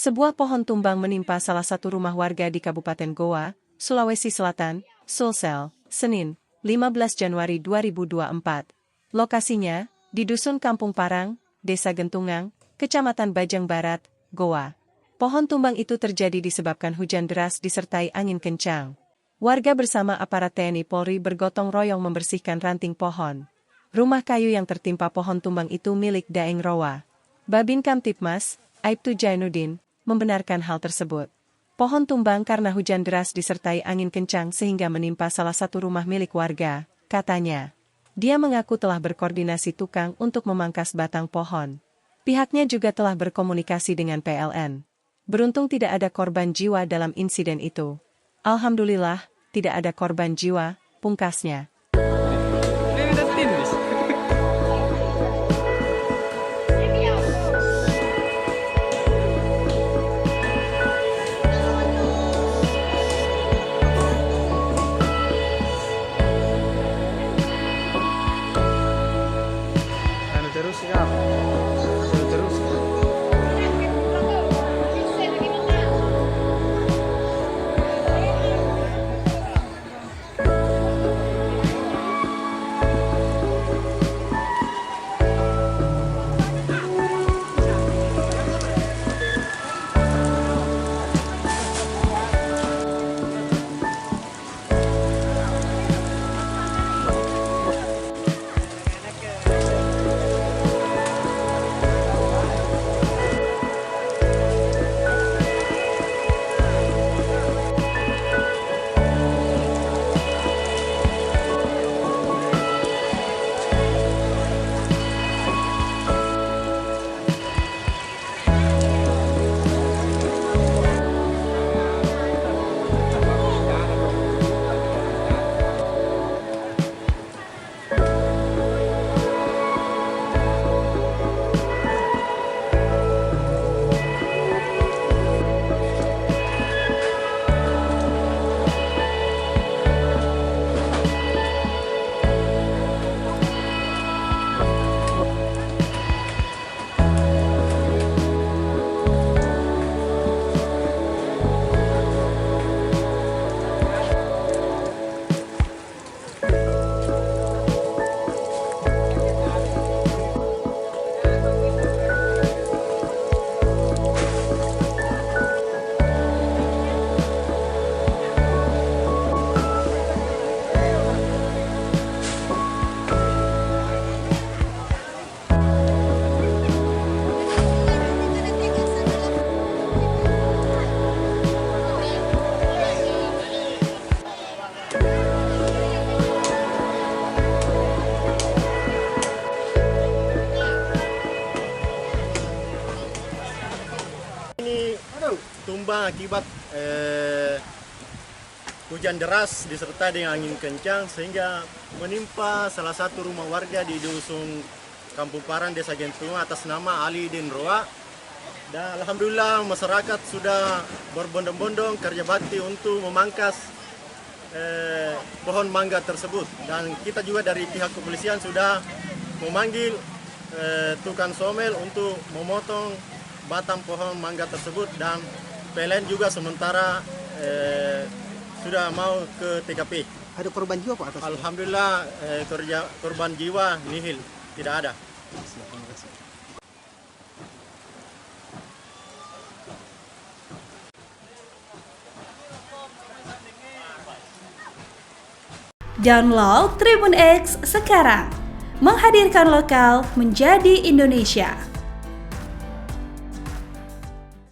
Sebuah pohon tumbang menimpa salah satu rumah warga di Kabupaten Goa, Sulawesi Selatan, Sulsel, Senin, 15 Januari 2024. Lokasinya, di Dusun Kampung Parang, Desa Gentungang, Kecamatan Bajang Barat, Goa. Pohon tumbang itu terjadi disebabkan hujan deras disertai angin kencang. Warga bersama aparat TNI Polri bergotong royong membersihkan ranting pohon. Rumah kayu yang tertimpa pohon tumbang itu milik Daeng Rowa. Babin Kamtipmas, Aibtu Jainuddin, membenarkan hal tersebut. Pohon tumbang karena hujan deras disertai angin kencang sehingga menimpa salah satu rumah milik warga, katanya. Dia mengaku telah berkoordinasi tukang untuk memangkas batang pohon. Pihaknya juga telah berkomunikasi dengan PLN. Beruntung tidak ada korban jiwa dalam insiden itu. Alhamdulillah, tidak ada korban jiwa, pungkasnya. Terus siap. Terus. Ini tumbang akibat hujan deras disertai dengan angin kencang sehingga menimpa salah satu rumah warga di Dusun Kampung Parang, Desa Gentungang atas nama Ali Daeng Rowa. Dan alhamdulillah masyarakat sudah berbondong-bondong kerja bakti untuk memangkas pohon mangga tersebut. Dan kita juga dari pihak kepolisian sudah memanggil tukang somel untuk memotong batang pohon mangga tersebut, dan PLN juga sementara sudah mau ke TKP. Ada korban jiwa Pak atas? Alhamdulillah korban jiwa nihil, tidak ada. Terima kasih. Download Tribun X sekarang, menghadirkan lokal menjadi Indonesia.